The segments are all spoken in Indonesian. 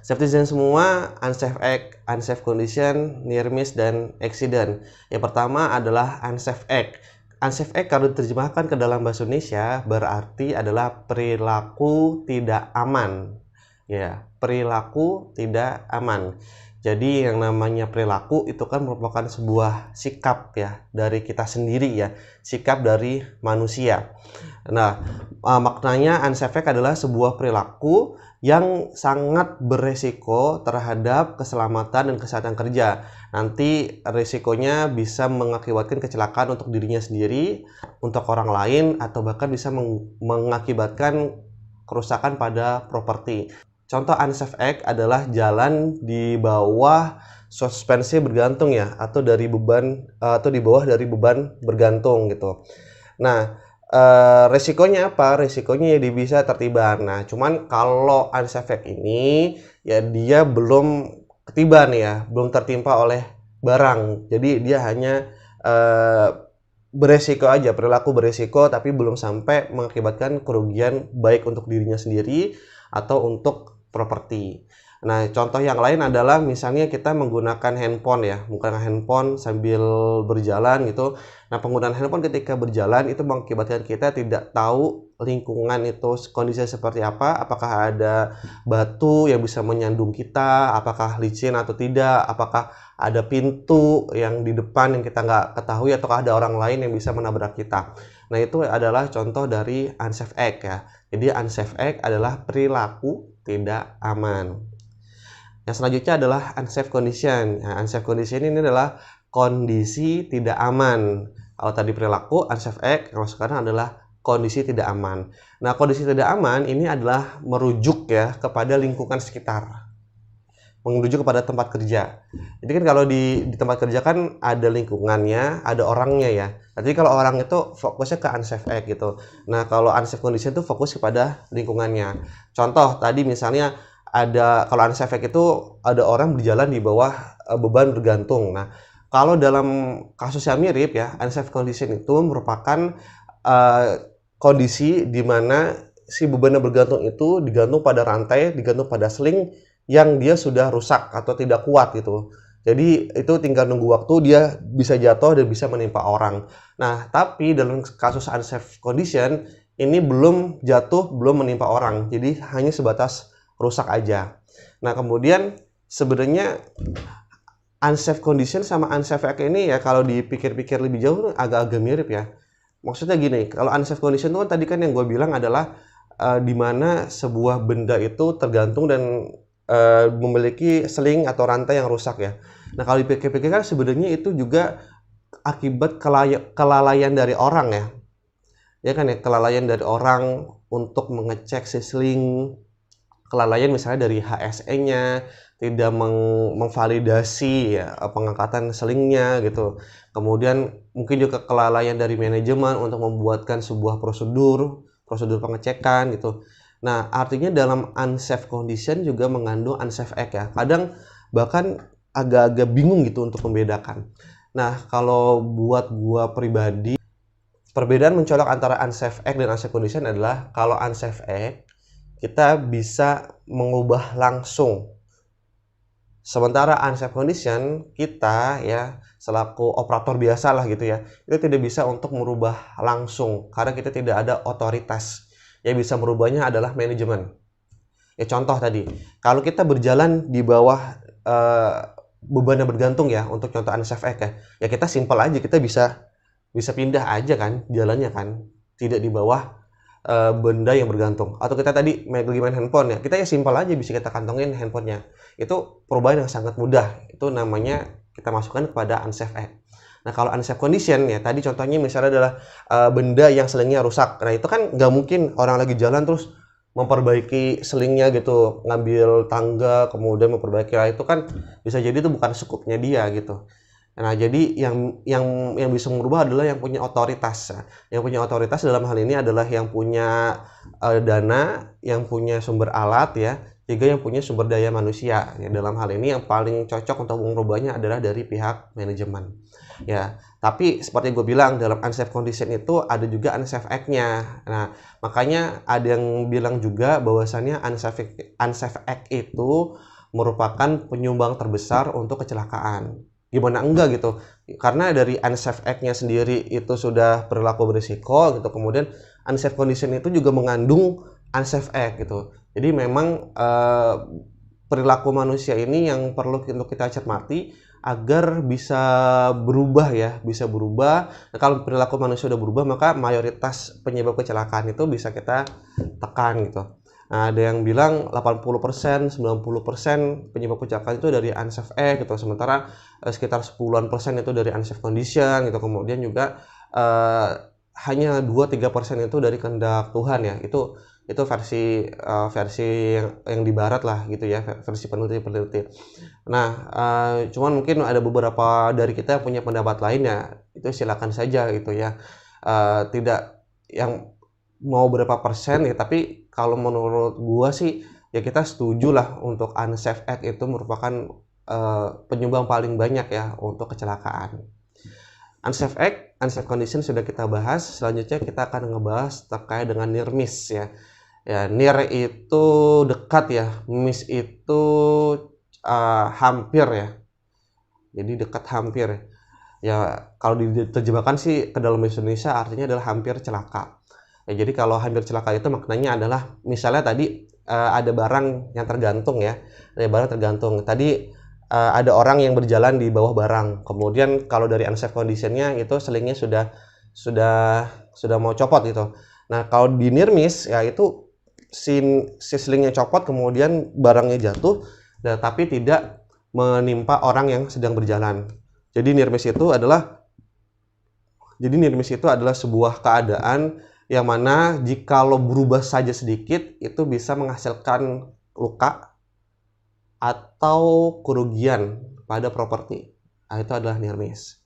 Safety zone semua, unsafe act, unsafe condition, near miss, dan accident. Yang pertama adalah unsafe act. Unsafe act kalau diterjemahkan ke dalam bahasa Indonesia berarti adalah perilaku tidak aman. Ya, perilaku tidak aman. Jadi yang namanya perilaku itu kan merupakan sebuah sikap ya dari kita sendiri ya, sikap dari manusia. Nah, maknanya unsafe act adalah sebuah perilaku yang sangat beresiko terhadap keselamatan dan kesehatan kerja. Nanti risikonya bisa mengakibatkan kecelakaan untuk dirinya sendiri, untuk orang lain, atau bahkan bisa mengakibatkan kerusakan pada properti. Contoh unsafe act adalah jalan di bawah suspensi bergantung ya, atau dari beban atau di bawah dari beban bergantung gitu. Nah, resikonya apa? Resikonya ya dia bisa tertiban. Nah, cuman kalau unsafe act ini ya dia belum ketiban ya, belum tertimpa oleh barang. Jadi dia hanya beresiko aja, perilaku beresiko tapi belum sampai mengakibatkan kerugian baik untuk dirinya sendiri atau untuk properti. Nah, contoh yang lain adalah misalnya kita menggunakan handphone ya, menggunakan handphone sambil berjalan gitu. Nah, penggunaan handphone ketika berjalan itu mengakibatkan kita tidak tahu lingkungan itu kondisinya seperti apa, apakah ada batu yang bisa menyandung kita, apakah licin atau tidak, apakah ada pintu yang di depan yang kita nggak ketahui, ataukah ada orang lain yang bisa menabrak kita. Nah, itu adalah contoh dari unsafe act ya. Jadi unsafe act adalah perilaku tidak aman. Yang selanjutnya adalah unsafe condition. Nah, unsafe condition ini adalah kondisi tidak aman. Kalau tadi perilaku, unsafe act, kalau sekarang adalah kondisi tidak aman. Nah, kondisi tidak aman ini adalah merujuk ya kepada lingkungan sekitar, menuju kepada tempat kerja. Jadi kan kalau di tempat kerja kan ada lingkungannya, ada orangnya ya. Jadi kalau orang itu fokusnya ke unsafe act gitu. Nah, kalau unsafe condition itu fokus kepada lingkungannya. Contoh tadi misalnya ada, kalau unsafe act itu ada orang berjalan di bawah beban bergantung. Nah, kalau dalam kasus yang mirip ya, unsafe condition itu merupakan kondisi di mana si beban bergantung itu digantung pada rantai, digantung pada sling yang dia sudah rusak atau tidak kuat gitu. Jadi itu tinggal nunggu waktu dia bisa jatuh dan bisa menimpa orang. Nah, tapi dalam kasus unsafe condition ini belum jatuh, belum menimpa orang. Jadi hanya sebatas rusak aja. Nah, kemudian sebenarnya unsafe condition sama unsafe act ini ya kalau dipikir-pikir lebih jauh agak-agak mirip ya. Maksudnya gini, kalau unsafe condition itu kan tadi kan yang gue bilang adalah di mana sebuah benda itu tergantung dan memiliki sling atau rantai yang rusak ya. Nah, kalau dipikir-pikir kan sebenarnya itu juga akibat kelalaian dari orang ya. Ya kan ya, kelalaian dari orang untuk mengecek si sling, kelalaian misalnya dari HSE-nya tidak memvalidasi ya pengangkatan selingnya gitu. Kemudian mungkin juga kelalaian dari manajemen untuk membuatkan sebuah prosedur pengecekan gitu. Nah, artinya dalam unsafe condition juga mengandung unsafe act ya. Kadang bahkan agak-agak bingung gitu untuk membedakan. Nah, kalau buat gua pribadi, perbedaan mencolok antara unsafe act dan unsafe condition adalah kalau unsafe act kita bisa mengubah langsung. Sementara unsafe condition kita ya selaku operator biasa lah gitu ya, itu tidak bisa untuk merubah langsung karena kita tidak ada otoritas. Yang bisa merubahnya adalah manajemen. Ya contoh tadi, kalau kita berjalan di bawah beban yang bergantung ya untuk contoh unsafe act ya kita simpel aja, kita bisa pindah aja kan jalannya kan, tidak di bawah benda yang bergantung. Atau kita tadi lagi main handphone ya, kita ya simpel aja bisa kita kantongin handphonenya. Itu perubahan yang sangat mudah. Itu namanya kita masukkan kepada unsafe act. Nah, kalau unsafe condition ya tadi contohnya misalnya adalah benda yang selingnya rusak. Nah, itu kan nggak mungkin orang lagi jalan terus memperbaiki selingnya gitu, ngambil tangga kemudian memperbaiki. Nah, itu kan bisa jadi itu bukan skupnya dia gitu. Nah, jadi yang bisa merubah adalah yang punya otoritas. Yang punya otoritas dalam hal ini adalah yang punya dana, yang punya sumber alat ya. juga yang punya sumber daya manusia. Ya, dalam hal ini yang paling cocok untuk merubahnya adalah dari pihak manajemen. Ya, tapi seperti gue bilang dalam unsafe condition itu ada juga unsafe act-nya. Nah, makanya ada yang bilang juga bahwasannya unsafe act itu merupakan penyumbang terbesar untuk kecelakaan. Gimana enggak gitu? Karena dari unsafe act-nya sendiri itu sudah perilaku berisiko gitu. Kemudian unsafe condition itu juga mengandung unsafe act gitu. Jadi memang perilaku manusia ini yang perlu untuk kita cermati agar bisa berubah ya, bisa berubah. Nah, kalau perilaku manusia udah berubah, maka mayoritas penyebab kecelakaan itu bisa kita tekan gitu. Nah, ada yang bilang 80%, 90% penyebab kecelakaan itu dari unsafe act gitu. Sementara sekitar 10% itu dari unsafe condition gitu. Kemudian juga hanya 2-3% itu dari kehendak Tuhan ya. Itu versi yang di barat lah gitu ya, versi peneliti. Nah, cuman mungkin ada beberapa dari kita yang punya pendapat lain ya, itu silakan saja gitu ya. Tidak yang mau berapa persen ya, tapi kalau menurut gua sih ya kita setuju lah untuk unsafe act itu merupakan penyumbang paling banyak ya untuk kecelakaan. Unsafe act, unsafe condition sudah kita bahas. Selanjutnya kita akan ngebahas terkait dengan near miss ya. Ya, near itu dekat ya, miss itu hampir ya. Jadi dekat hampir. Ya, kalau diterjemahkan sih ke dalam bahasa Indonesia artinya adalah hampir celaka. Ya, jadi kalau hampir celaka itu maknanya adalah misalnya tadi ada barang yang tergantung ya. Ada barang tergantung. Tadi ada orang yang berjalan di bawah barang. Kemudian kalau dari unsafe condition-nya itu selingnya sudah mau copot gitu. Nah, kalau di near miss ya itu si selingnya copot kemudian barangnya jatuh, tapi tidak menimpa orang yang sedang berjalan. Jadi near miss itu adalah sebuah keadaan yang mana jikalau berubah saja sedikit itu bisa menghasilkan luka atau kerugian pada properti. Nah, itu adalah near miss.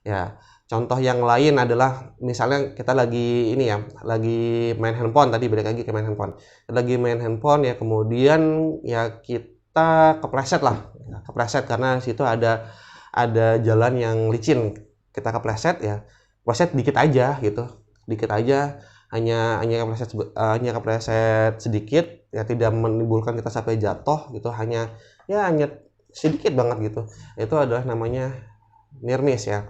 Ya, contoh yang lain adalah misalnya kita lagi lagi main handphone, tadi balik lagi ke main handphone. Lagi main handphone ya, kemudian ya kita kepleset karena situ ada jalan yang licin. Kita kepleset dikit aja gitu. Dikit aja, hanya kepleset sedikit ya, tidak menimbulkan kita sampai jatuh gitu, hanya sedikit banget gitu. Itu adalah namanya near miss ya.